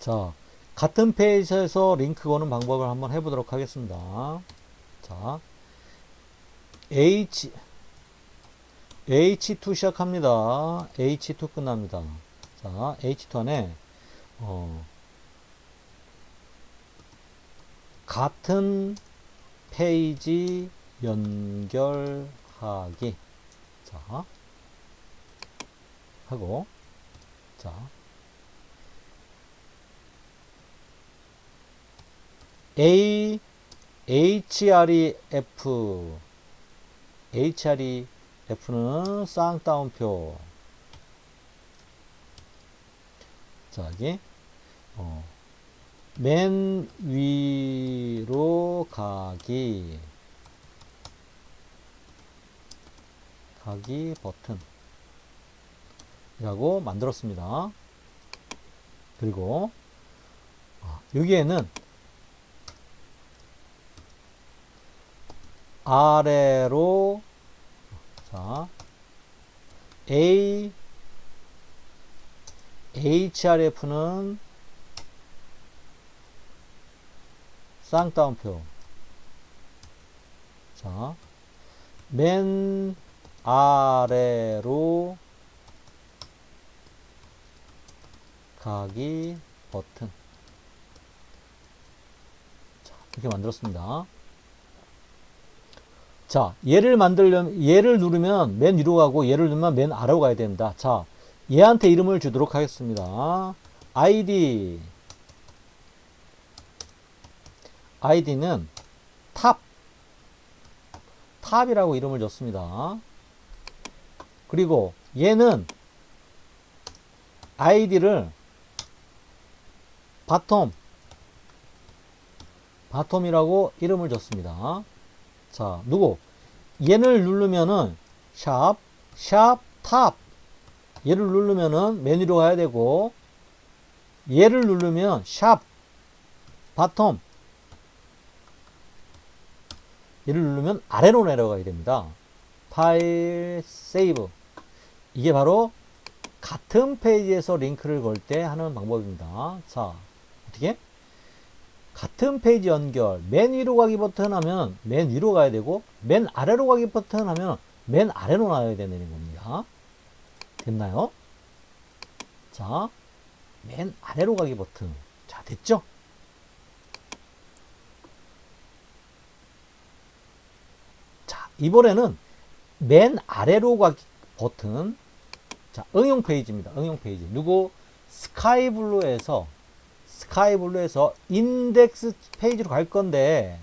자, 같은 페이지에서 링크 거는 방법을 한번 해보도록 하겠습니다. 자, H2 시작합니다. H2 끝납니다. 자, H2 안에, 같은 페이지 연결하기. 자, 하고, 자, href는 쌍따옴표. 자, 여기, 맨 위로 가기 버튼 이라고 만들었습니다. 그리고 여기에는 아래로 자 href는 쌍따옴표. 자, 맨 아래로 가기 버튼. 자, 이렇게 만들었습니다. 자, 얘를 누르면 맨 위로 가고 얘를 누르면 맨 아래로 가야 됩니다. 자, 얘한테 이름을 주도록 하겠습니다. id는 탑이라고 이름을 줬습니다. 그리고 얘는 id를 바텀이라고 이름을 줬습니다. 자, 얘를 누르면은 샵 탑. 얘를 누르면은 맨 위로 가야 되고, 얘를 누르면 샵 바텀. 얘를 누르면 아래로 내려가야 됩니다. 파일 세이브. 이게 바로 같은 페이지에서 링크를 걸 때 하는 방법입니다. 자, 어떻게? 같은 페이지 연결, 맨 위로 가기 버튼 하면 맨 위로 가야 되고, 맨 아래로 가기 버튼 하면 맨 아래로 놔야 되는 겁니다. 됐나요? 자, 맨 아래로 가기 버튼. 자, 됐죠? 자, 이번에는 맨 아래로 가기 버튼. 자, 응용 페이지입니다. 응용 페이지. 스카이블루에서 인덱스 페이지로 갈 건데,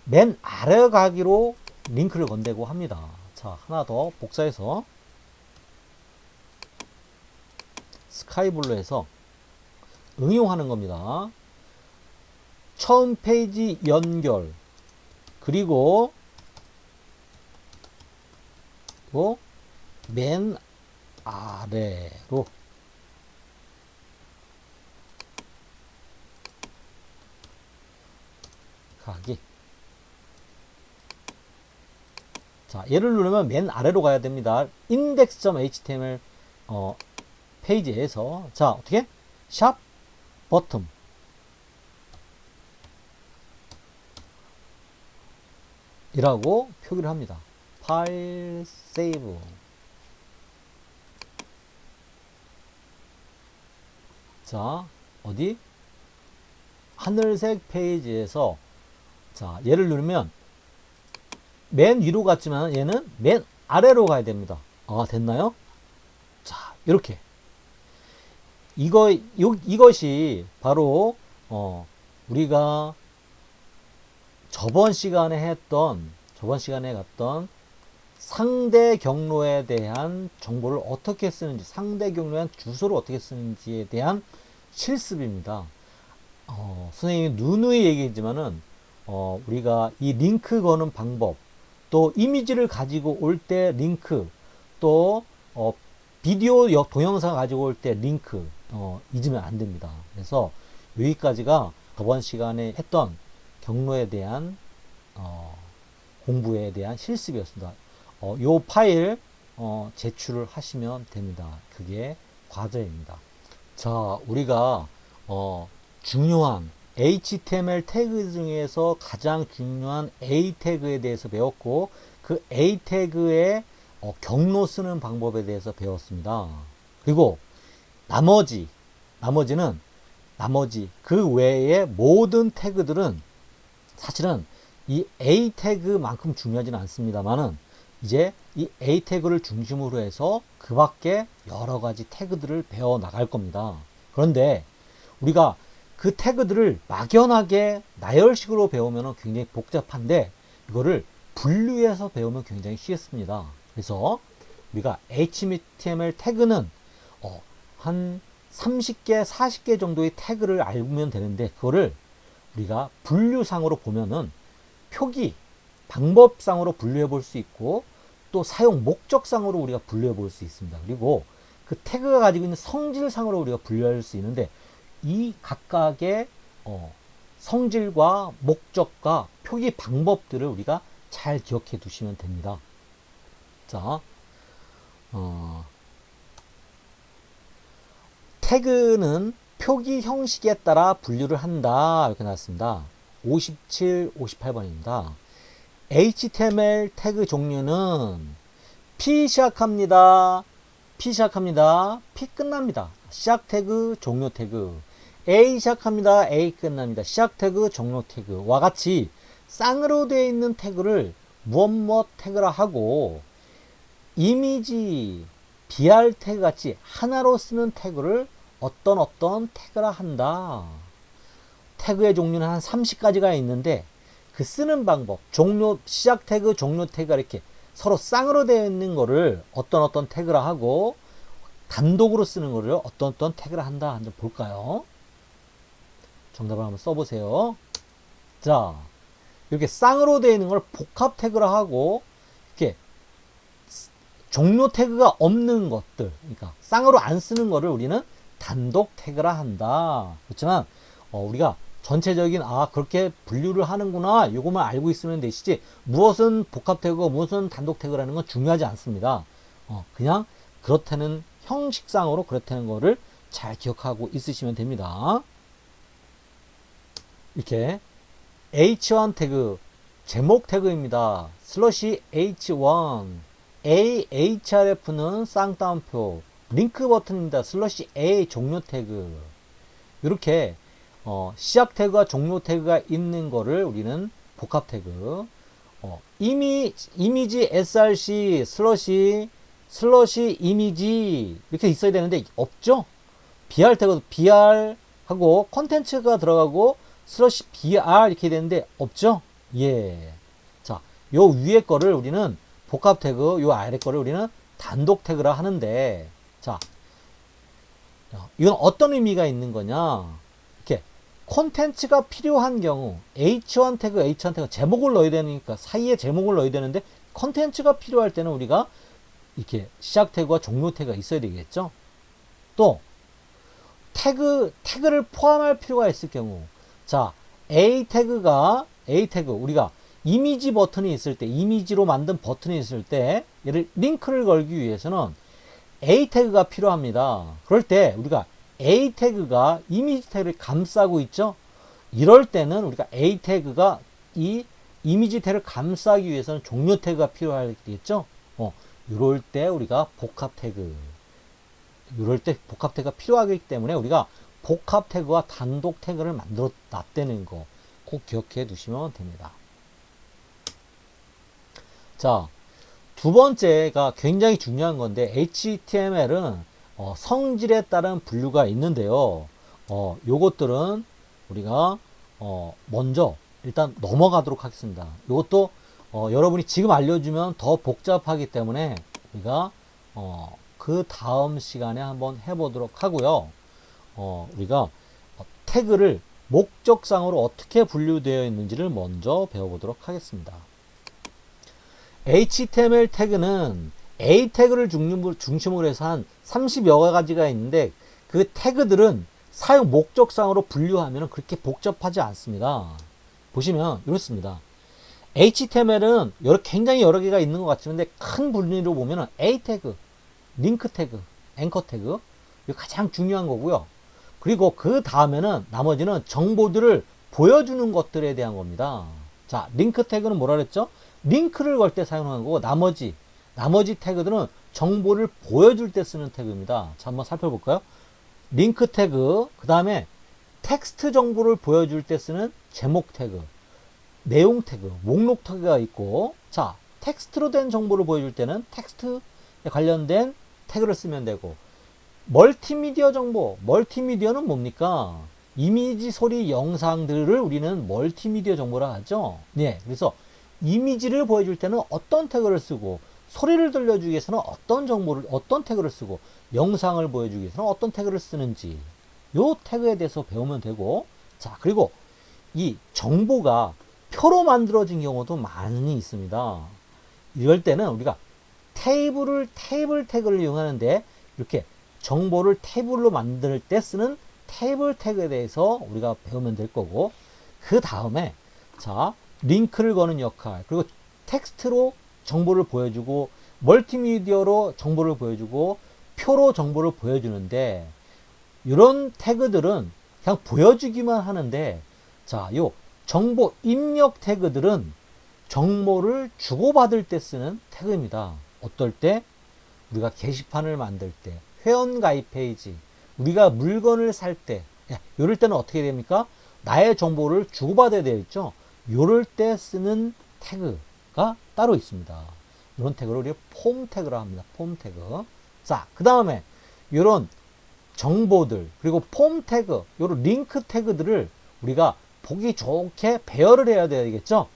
맨 아래 가기로 링크를 건대고 합니다. 자, 하나 더 복사해서 스카이블루에서 응용하는 겁니다. 처음 페이지 연결, 그리고 맨 아래로 가기. 자, 얘를 누르면 맨 아래로 가야 됩니다. index.html 페이지에서. 자, 어떻게? 샵 버튼 이라고 표기를 합니다. 파일 세이브. 자, 어디? 하늘색 페이지에서, 자, 얘를 누르면 맨 위로 갔지만 얘는 맨 아래로 가야 됩니다. 됐나요? 자, 이렇게. 이것이 바로, 우리가 저번 시간에 갔던 상대 경로에 대한 정보를 어떻게 쓰는지, 상대 경로에 대한 주소를 어떻게 쓰는지에 대한 실습입니다. 선생님이 누누이 얘기했지만은, 우리가 이 링크 거는 방법, 또 이미지를 가지고 올 때 링크, 또 비디오 동영상 가지고 올 때 링크 잊으면 안 됩니다. 그래서 여기까지가 저번 시간에 했던 경로에 대한 공부에 대한 실습이었습니다. 요 파일 제출을 하시면 됩니다. 그게 과제입니다. 자, 우리가 중요한 HTML 태그 중에서 가장 중요한 A 태그에 대해서 배웠고, 그 A 태그의 경로 쓰는 방법에 대해서 배웠습니다. 그리고 나머지는 그 외의 모든 태그들은 사실은 이 A 태그만큼 중요하지는 않습니다만은, 이제 이 A 태그를 중심으로 해서 그 밖에 여러 가지 태그들을 배워 나갈 겁니다. 그런데 우리가 그 태그들을 막연하게 나열식으로 배우면 굉장히 복잡한데, 이거를 분류해서 배우면 굉장히 쉽습니다. 그래서 우리가 HTML 태그는 한 30개, 40개 정도의 태그를 알면 되는데, 그거를 우리가 분류상으로 보면은 표기, 방법상으로 분류해 볼 수 있고, 또 사용 목적상으로 우리가 분류해 볼 수 있습니다. 그리고 그 태그가 가지고 있는 성질상으로 우리가 분류할 수 있는데, 이 각각의 성질과 목적과 표기 방법들을 우리가 잘 기억해 두시면 됩니다. 자, 태그는 표기 형식에 따라 분류를 한다. 이렇게 나왔습니다. 57, 58번입니다. HTML 태그 종류는 P 시작합니다. P 시작합니다. P 끝납니다. 시작 태그, 종료 태그. A 시작합니다. A 끝납니다. 시작 태그, 종료 태그와 같이 쌍으로 되어 있는 태그를 무엇 태그라 하고, 이미지, BR 태그 같이 하나로 쓰는 태그를 어떤 태그라 한다. 태그의 종류는 한 30가지가 있는데, 그 쓰는 방법, 시작 태그, 종료 태그가 이렇게 서로 쌍으로 되어 있는 거를 어떤 태그라 하고, 단독으로 쓰는 거를 어떤 태그라 한다. 한번 볼까요? 정답을 한번 써보세요. 자, 이렇게 쌍으로 되어 있는 걸 복합 태그라 하고, 이렇게 종료 태그가 없는 것들, 그러니까 쌍으로 안 쓰는 거를 우리는 단독 태그라 한다. 그렇지만 우리가 전체적인 그렇게 분류를 하는구나, 이것만 알고 있으면 되시지, 무엇은 복합 태그고 무엇은 단독 태그라는 건 중요하지 않습니다. 그냥 그렇다는 형식상으로 그렇다는 거를 잘 기억하고 있으시면 됩니다. 이렇게 h1 태그 제목 태그입니다. 슬러시 h1 ahref는 쌍따옴표, 링크 버튼입니다. 슬러시 a 종료 태그. 이렇게 시작 태그와 종료 태그가 있는 거를 우리는 복합 태그, 이미지 src 슬러시 이미지 이렇게 있어야 되는데 없죠. br 태그도 br 하고 컨텐츠가 들어가고 슬러시 br 이렇게 되는데 없죠. 예. 자, 요 위에 거를 우리는 복합 태그, 요 아래 거를 우리는 단독 태그라 하는데, 자, 이건 어떤 의미가 있는 거냐? 이렇게 콘텐츠가 필요한 경우 H1 태그 제목을 넣어야 되니까 사이에 제목을 넣어야 되는데, 콘텐츠가 필요할 때는 우리가 이렇게 시작 태그와 종료 태그가 있어야 되겠죠. 또 태그를 포함할 필요가 있을 경우, 자, A 태그 우리가 이미지 버튼이 있을 때, 이미지로 만든 버튼이 있을 때, 얘를 링크를 걸기 위해서는 A 태그가 필요합니다. 그럴 때 우리가 A 태그가 이미지 태그를 감싸고 있죠. 이럴 때는 우리가 A 태그가 이 이미지 태그를 감싸기 위해서는 종료 태그가 필요하겠죠. 이럴 때 우리가 복합 태그가 필요하기 때문에 우리가 복합 태그와 단독 태그를 만들어 놨다는 거 꼭 기억해 두시면 됩니다. 자, 두 번째가 굉장히 중요한 건데, HTML은 성질에 따른 분류가 있는데요. 요것들은 우리가 먼저 일단 넘어가도록 하겠습니다. 요것도 여러분이 지금 알려주면 더 복잡하기 때문에 우리가 그 다음 시간에 한번 해보도록 하고요. 우리가 태그를 목적상으로 어떻게 분류되어 있는지를 먼저 배워보도록 하겠습니다. HTML 태그는 A 태그를 중심으로 해서 한 30여 가지가 있는데, 그 태그들은 사용 목적상으로 분류하면 그렇게 복잡하지 않습니다. 보시면 이렇습니다. HTML은 굉장히 여러 개가 있는 것 같은데, 큰 분류로 보면 A 태그, 링크 태그, 앵커 태그, 이게 가장 중요한 거고요. 그리고 그 다음에는 나머지는 정보들을 보여주는 것들에 대한 겁니다. 자, 링크 태그는 뭐라 그랬죠? 링크를 걸 때 사용하는 거고, 나머지 태그들은 정보를 보여줄 때 쓰는 태그입니다. 자, 한번 살펴볼까요? 링크 태그, 그 다음에 텍스트 정보를 보여줄 때 쓰는 제목 태그, 내용 태그, 목록 태그가 있고, 자, 텍스트로 된 정보를 보여줄 때는 텍스트에 관련된 태그를 쓰면 되고, 멀티미디어 정보, 멀티미디어는 뭡니까? 이미지, 소리, 영상들을 우리는 멀티미디어 정보라 하죠. 네, 그래서 이미지를 보여줄 때는 어떤 태그를 쓰고, 소리를 들려주기 위해서는 어떤 태그를 쓰고, 영상을 보여주기 위해서는 어떤 태그를 쓰는지, 요 태그에 대해서 배우면 되고, 자, 그리고 이 정보가 표로 만들어진 경우도 많이 있습니다. 이럴 때는 우리가 테이블 태그를 이용하는데, 이렇게 정보를 테이블로 만들 때 쓰는 테이블 태그에 대해서 우리가 배우면 될 거고, 그 다음에 자, 링크를 거는 역할, 그리고 텍스트로 정보를 보여주고, 멀티미디어로 정보를 보여주고, 표로 정보를 보여주는데, 이런 태그들은 그냥 보여주기만 하는데, 자, 요 정보 입력 태그들은 정보를 주고받을 때 쓰는 태그입니다. 어떨 때? 우리가 게시판을 만들 때, 회원가입 페이지, 우리가 물건을 살 때, 이럴 때는 어떻게 됩니까? 나의 정보를 주고받아야 되겠죠? 이럴 때 쓰는 태그가 따로 있습니다. 이런 태그를 우리가 폼 태그라 합니다. 폼 태그. 자, 그 다음에 이런 정보들, 그리고 폼 태그, 이런 링크 태그들을 우리가 보기 좋게 배열을 해야 되겠죠?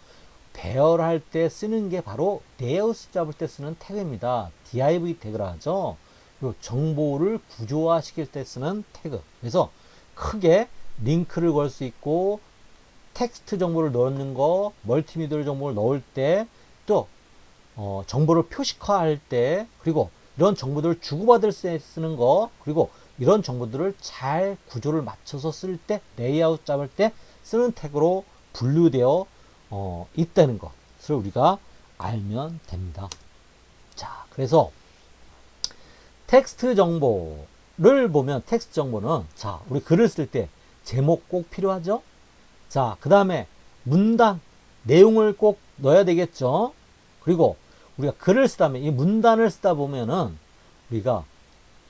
배열할 때 쓰는 게 바로 레이아웃 잡을 때 쓰는 태그입니다. div 태그라 하죠. 그리고 정보를 구조화 시킬 때 쓰는 태그. 그래서 크게 링크를 걸 수 있고, 텍스트 정보를 넣는 거, 멀티미디어 정보를 넣을 때, 또 정보를 표식화할 때, 그리고 이런 정보들을 주고받을 때 쓰는 거, 그리고 이런 정보들을 잘 구조를 맞춰서 쓸 때, 레이아웃 잡을 때 쓰는 태그로 분류되어 있다는 것을 우리가 알면 됩니다. 자, 그래서 텍스트 정보를 보면, 텍스트 정보는, 자, 우리 글을 쓸 때 제목 꼭 필요하죠? 자, 그 다음에 문단, 내용을 꼭 넣어야 되겠죠? 그리고 우리가 글을 쓰다면, 이 문단을 쓰다 보면은 우리가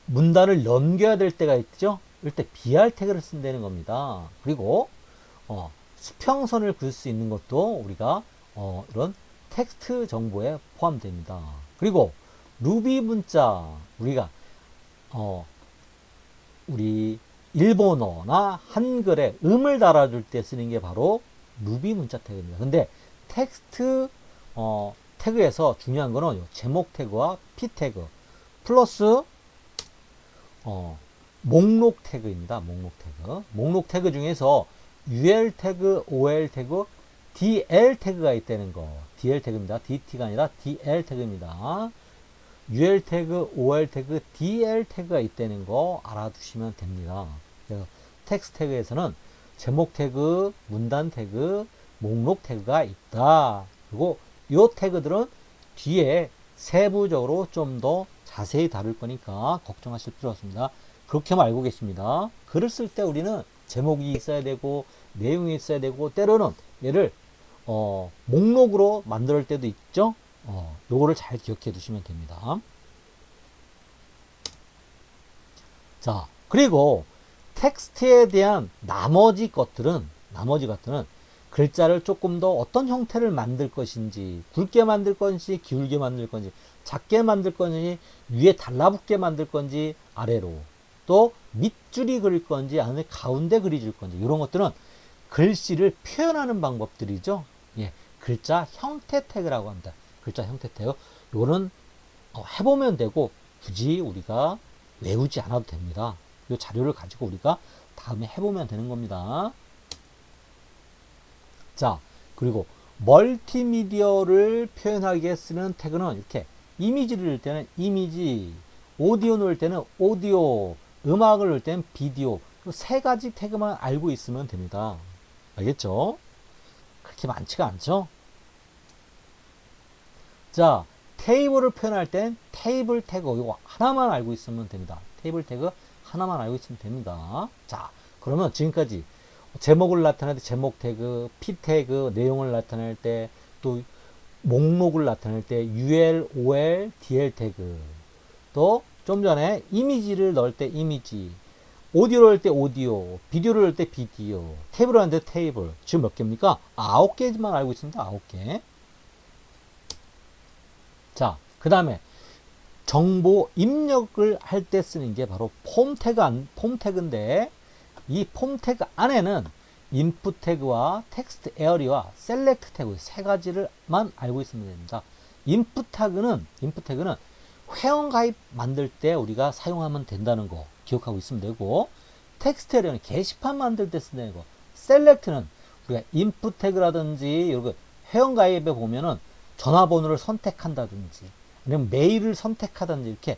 문단을 넘겨야 될 때가 있죠? 이럴 때 BR 태그를 쓴다는 겁니다. 그리고 수평선을 그을 수 있는 것도 우리가 이런 텍스트 정보에 포함됩니다. 그리고 루비 문자, 우리가 우리 일본어나 한글에 음을 달아줄 때 쓰는 게 바로 루비 문자 태그입니다. 근데 텍스트 태그에서 중요한 거는 제목 태그와 p 태그 플러스 목록 태그입니다. 목록 태그. 목록 태그 중에서 UL 태그, OL 태그, DL 태그가 있다는 거. DL 태그입니다. DT가 아니라 DL 태그입니다. UL 태그, OL 태그, DL 태그가 있다는 거 알아두시면 됩니다. 그래서 텍스트 태그에서는 제목 태그, 문단 태그, 목록 태그가 있다. 그리고 이 태그들은 뒤에 세부적으로 좀 더 자세히 다룰 거니까 걱정하실 필요 없습니다. 그렇게만 알고 계십니다. 글을 쓸 때 우리는 제목이 있어야 되고, 내용이 있어야 되고, 때로는 얘를 목록으로 만들 때도 있죠. 요거를 잘 기억해 두시면 됩니다. 자, 그리고 텍스트에 대한 나머지 것들은 글자를 조금 더 어떤 형태를 만들 것인지, 굵게 만들 건지, 기울게 만들 건지, 작게 만들 건지, 위에 달라붙게 만들 건지, 아래로, 또 밑줄이 그릴 건지, 아니면 가운데 그려줄 건지, 이런 것들은 글씨를 표현하는 방법들이죠. 예, 글자 형태 태그라고 합니다. 글자 형태 태그. 요거는 해보면 되고, 굳이 우리가 외우지 않아도 됩니다. 이 자료를 가지고 우리가 다음에 해보면 되는 겁니다. 자, 그리고 멀티미디어를 표현하기에 쓰는 태그는 이렇게 이미지를 넣을 때는 이미지, 오디오 넣을 때는 오디오, 음악을 넣을 때는 비디오, 세 가지 태그만 알고 있으면 됩니다. 알겠죠? 그렇게 많지가 않죠? 자, 테이블을 표현할 땐 테이블 태그, 이거 하나만 알고 있으면 됩니다. 테이블 태그 하나만 알고 있으면 됩니다. 자, 그러면 지금까지 제목을 나타낼 때 제목 태그, p 태그, 내용을 나타낼 때, 또 목록을 나타낼 때 ul, ol, dl 태그, 또 좀 전에 이미지를 넣을 때 이미지, 오디오를 할 때 오디오, 비디오를 할 때 비디오, 테이블을 할 때 테이블. 지금 몇 개입니까? 9개만 알고 있습니다. 9개. 자, 그 다음에 정보 입력을 할 때 쓰는 게 바로 폼 태그인데, 이 폼 태그 안에는 인풋 태그와 텍스트 에어리와 셀렉트 태그 세 가지를만 알고 있으면 됩니다. 인풋 태그는 회원 가입 만들 때 우리가 사용하면 된다는 거 기억하고 있으면 되고, 텍스트 에어리는 게시판 만들 때 쓴다는 거, 셀렉트는 우리가 인풋 태그라든지 이런 회원 가입에 보면은 전화번호를 선택한다든지 아니면 메일을 선택하든지 이렇게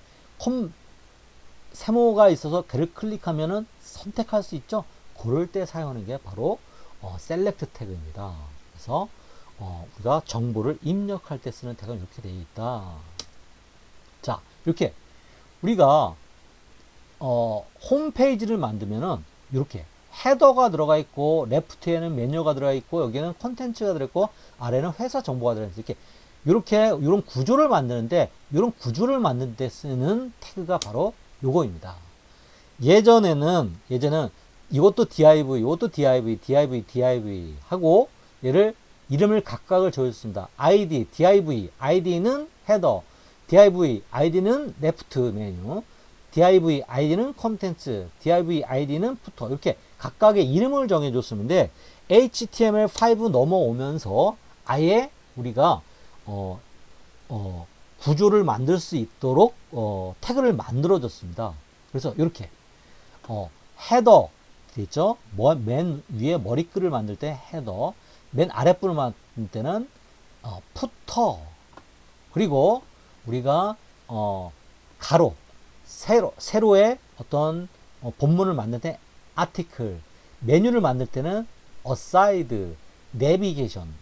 세모가 있어서 그를 클릭하면은 선택할 수 있죠. 그럴 때 사용하는 게 바로 셀렉트 태그입니다. 그래서 우리가 정보를 입력할 때 쓰는 태그는 이렇게 되어 있다. 자, 이렇게 우리가 홈페이지를 만들면은 이렇게 헤더가 들어가 있고, 레프트에는 메뉴가 들어가 있고, 여기에는 콘텐츠가 들어있고, 아래는 회사 정보가 들어있고, 이렇게 이런 구조를 만드는데, 이런 구조를 만들 때 쓰는 태그가 바로 요거입니다. 예전에는 이것도 div, 이것도 div 하고 얘를 이름을 각각을 줘줬습니다. id, id는 헤더, div, id는 레프트 메뉴, div, id는 콘텐츠, div, id는 푸터, 이렇게 각각의 이름을 정해줬었는데, HTML5 넘어오면서 아예 우리가 구조를 만들 수 있도록 태그를 만들어줬습니다. 그래서 이렇게 헤더 있죠? 맨 위에 머리글을 만들 때 헤더, 맨 아랫부를 만들 때는 푸터, 그리고 우리가 가로, 세로의 어떤 본문을 만들 때 아티클, 메뉴를 만들 때는 어사이드, 내비게이션,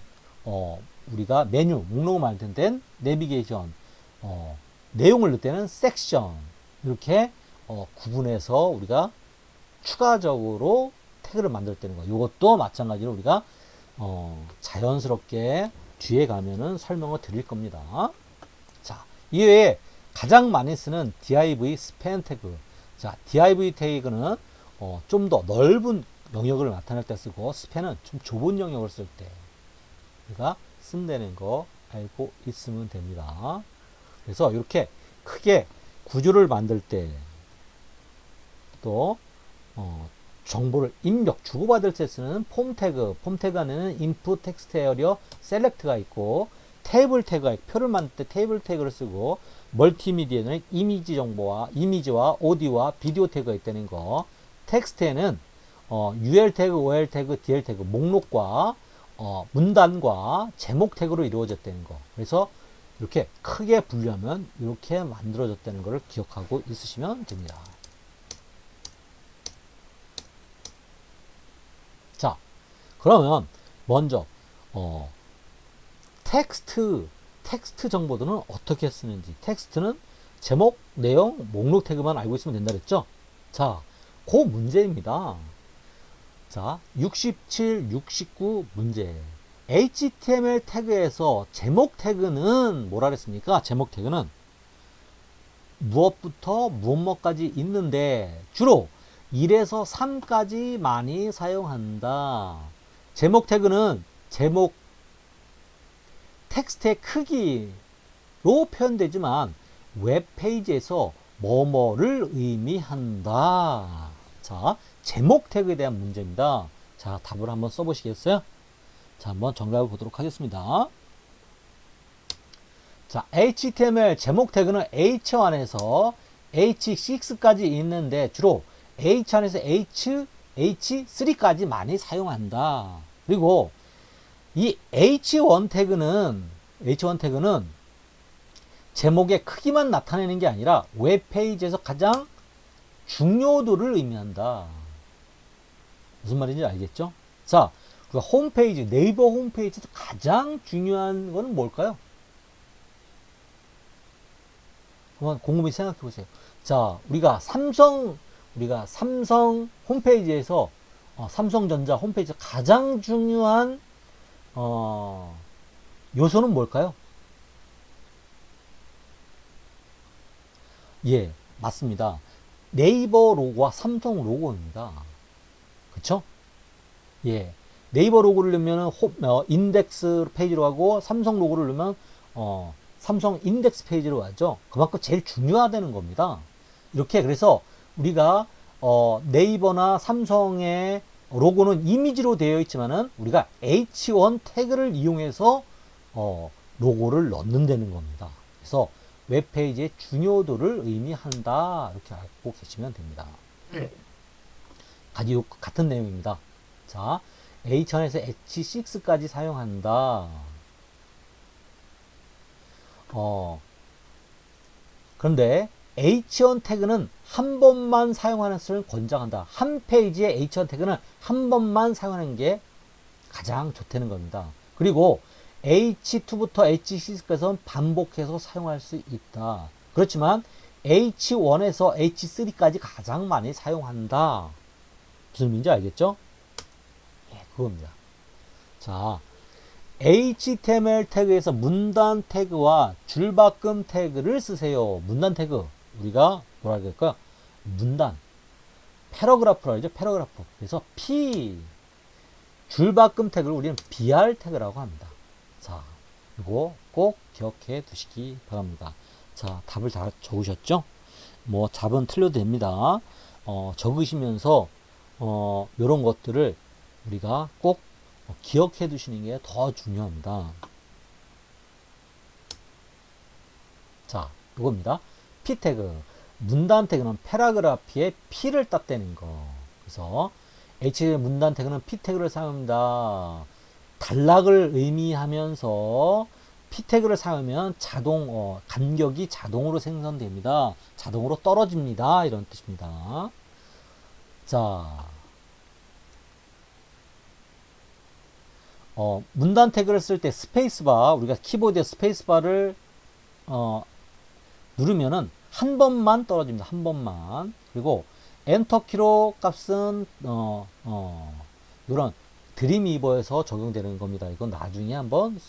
우리가 메뉴, 목록을 만들 때는 내비게이션, 내용을 넣을 때는 섹션, 이렇게 구분해서 우리가 추가적으로 태그를 만들 때는 거. 이것도 마찬가지로 우리가 자연스럽게 뒤에 가면은 설명을 드릴 겁니다. 자, 이외에 가장 많이 쓰는 div 스팬 태그. 자, div 태그는 좀 더 넓은 영역을 나타낼 때 쓰고, 스팬은 좀 좁은 영역을 쓸 때 우리가 쓴다는 거 알고 있으면 됩니다. 그래서 이렇게 크게 구조를 만들 때, 또 정보를 입력, 주고받을 때 쓰는 폼 태그 안에는 input, text area, select가 있고, 테이블 태그가 있고, 표를 만들 때 테이블 태그를 쓰고, 멀티미디어는 이미지와 오디오와 비디오 태그가 있다는 거, 텍스트에는 ul 태그, ol 태그, dl 태그, 목록과 문단과 제목 태그로 이루어졌다는 거. 그래서 이렇게 크게 분류하면 이렇게 만들어졌다는 것을 기억하고 있으시면 됩니다. 자, 그러면 먼저 텍스트 정보들은 어떻게 쓰는지, 텍스트는 제목, 내용, 목록 태그만 알고 있으면 된다 그랬죠? 자, 그 문제입니다. 자, 67, 69 문제. HTML 태그에서 제목 태그는 뭐라 그랬습니까? 제목 태그는 무엇부터 무엇까지 있는데 주로 1에서 3까지 많이 사용한다. 제목 태그는 제목 텍스트의 크기로 표현되지만 웹페이지에서 뭐뭐를 의미한다. 자, 제목 태그에 대한 문제입니다. 자, 답을 한번 써보시겠어요? 자, 한번 정답을 보도록 하겠습니다. 자, HTML 제목 태그는 H 안에서 H6까지 있는데 주로 H 안에서 H3까지 많이 사용한다. 그리고 이 H1 태그는 제목의 크기만 나타내는 게 아니라 웹페이지에서 가장 중요도를 의미한다. 무슨 말인지 알겠죠? 자, 우리가 홈페이지, 네이버 홈페이지에서 가장 중요한 거는 뭘까요? 한번 곰곰이 생각해 보세요. 자, 우리가 삼성 우리가 삼성 홈페이지에서 삼성전자 홈페이지에서 가장 중요한 요소는 뭘까요? 예, 맞습니다. 네이버 로고와 삼성 로고입니다. 그쵸? 예. 네이버 로고를 넣으면 인덱스 페이지로 가고 삼성 로고를 넣으면 삼성 인덱스 페이지로 가죠. 그만큼 제일 중요하다는 겁니다. 이렇게 그래서 우리가 네이버나 삼성의 로고는 이미지로 되어 있지만은 우리가 H1 태그를 이용해서 로고를 넣는다는 겁니다. 그래서 웹페이지의 중요도를 의미한다. 이렇게 알고 계시면 됩니다. 같은 내용입니다. 자, H1에서 H6까지 사용한다. 그런데 H1 태그는 한 번만 사용하는 것을 권장한다. 한 페이지에 H1 태그는 한 번만 사용하는 게 가장 좋다는 겁니다. 그리고 H2부터 H6까지는 반복해서 사용할 수 있다. 그렇지만 H1에서 H3까지 가장 많이 사용한다. 무슨 의미인지 알겠죠? 예, 그겁니다. 자, HTML 태그에서 문단 태그와 줄바꿈 태그를 쓰세요. 문단 태그, 우리가 뭐라 그럴까요? 문단, 패러그래프라고 하죠. 패러그래프. 그래서 줄바꿈 태그를 우리는 BR 태그라고 합니다. 자, 이거 꼭 기억해 두시기 바랍니다. 자, 답을 다 적으셨죠? 뭐 답은 틀려도 됩니다. 적으시면서 이런 것들을 우리가 꼭 기억해 두시는 게 더 중요합니다. 자, 이겁니다. P 태그. 문단 태그는 패러그래프의 P를 땄다는 거. 그래서 H 문단 태그는 P 태그를 사용합니다. 단락을 의미하면서 P 태그를 사용하면 간격이 자동으로 생성됩니다. 자동으로 떨어집니다. 이런 뜻입니다. 자, 문단 태그를 쓸 때 스페이스바, 우리가 키보드에 스페이스바를 누르면은 한 번만 떨어집니다. 한 번만. 그리고 엔터키로 값은 이런 드림위버에서 적용되는 겁니다. 이건 나중에 한번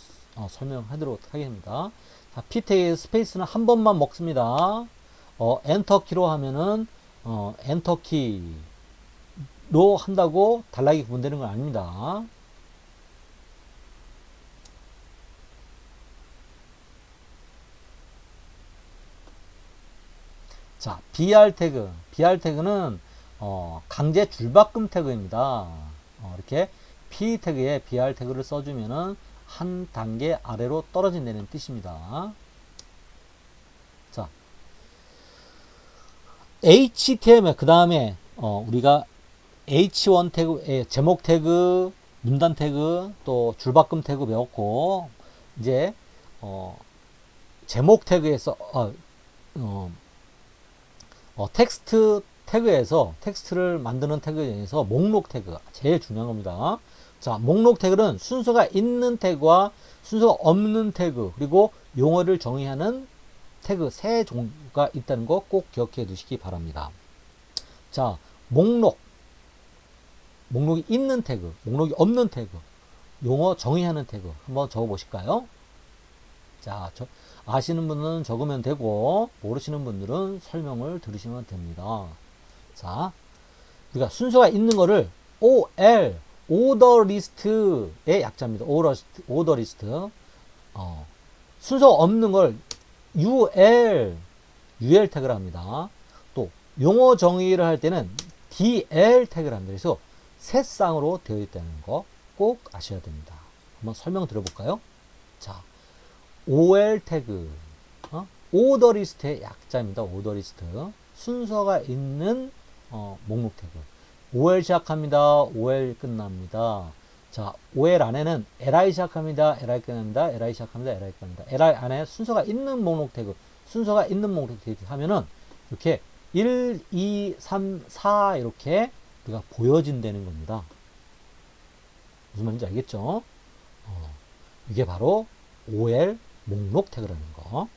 설명하도록 하겠습니다. 자, P태그의 스페이스는 한 번만 먹습니다. 엔터키로 하면은 엔터키로 한다고 단락이 구분되는 건 아닙니다. 자, BR 태그. BR 태그는 강제 줄바꿈 태그입니다. 이렇게 P 태그에 BR 태그를 써주면은 한 단계 아래로 떨어진다는 뜻입니다. 자, HTML 그 다음에 우리가 H1 태그, 제목 태그, 문단 태그, 또 줄바꿈 태그 배웠고 이제 제목 태그에서 텍스트 태그에서 텍스트를 만드는 태그 중에서 목록 태그가 제일 중요한 겁니다. 자, 목록 태그는 순서가 있는 태그와 순서가 없는 태그, 그리고 용어를 정의하는 태그 세 종류가 있다는 거 꼭 기억해 두시기 바랍니다. 자, 목록이 있는 태그, 목록이 없는 태그, 용어 정의하는 태그 한번 적어 보실까요? 자, 아시는 분은 적으면 되고 모르시는 분들은 설명을 들으시면 됩니다. 자, 우리가 순서가 있는 거를 OL, 오더 리스트의 약자입니다. 오더 리스트. 순서 없는 걸 UL 태그를 합니다. 또 용어 정의를 할 때는 DL 태그를 합니다. 그래서 세 쌍으로 되어 있다는 거 꼭 아셔야 됩니다. 한번 설명 들어볼까요? 자, OL 태그, 오더 리스트의 약자입니다. 오더 리스트. 순서가 있는 목록 태그. OL 시작합니다. OL 끝납니다. 자, OL 안에는 LI 시작합니다. LI 끝납니다. LI 시작합니다. LI 끝납니다. LI 안에 순서가 있는 목록 태그, 순서가 있는 목록 태그 하면은 이렇게 1, 2, 3, 4 이렇게 우리가 보여진다는 겁니다. 무슨 말인지 알겠죠? 이게 바로 OL 목록 태그라는 거.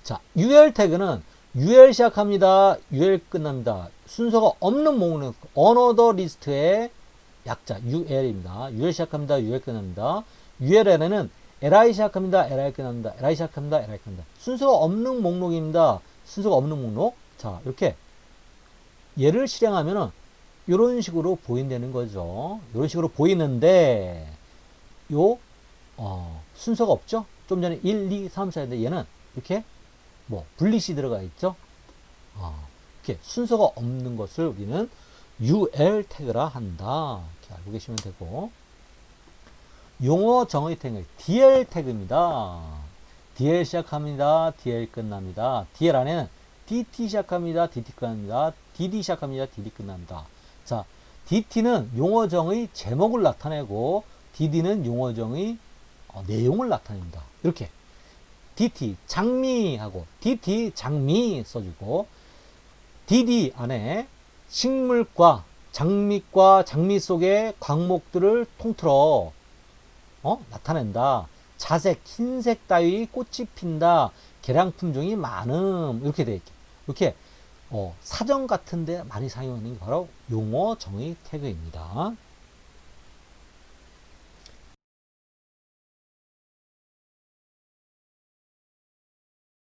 자, UL 태그는 UL 시작합니다. UL 끝납니다. 순서가 없는 목록, another list의 약자 UL입니다. UL 시작합니다. UL 끝납니다. UL에는 LI 시작합니다. LI 끝납니다. LI 시작합니다. LI 끝납니다. 순서가 없는 목록입니다. 순서가 없는 목록. 자, 이렇게 얘를 실행하면은 이런 식으로 보인다는 거죠. 이런 식으로 보이는데 요 순서가 없죠. 좀 전에 1, 2, 3, 4인데 얘는 이렇게 뭐 분리시 들어가 있죠. 이렇게 순서가 없는 것을 우리는 UL 태그라 한다. 이렇게 알고 계시면 되고, 용어 정의 태그 DL 태그입니다. DL 시작합니다. DL 끝납니다. DL 안에는 DT 시작합니다. DT 끝납니다. DD 시작합니다. DD 끝납니다. 자, DT는 용어정의 제목을 나타내고 DD는 용어정의 내용을 나타냅니다. 이렇게 DT 장미하고 DT 장미 써주고, DD 안에 식물과 장미과 장미 속의 광목들을 통틀어 나타낸다. 자색, 흰색 따위 꽃이 핀다. 개량 품종이 많음. 이렇게 돼 있게. 이렇게 사전 같은데 많이 사용하는 게 바로 용어 정의 태그입니다.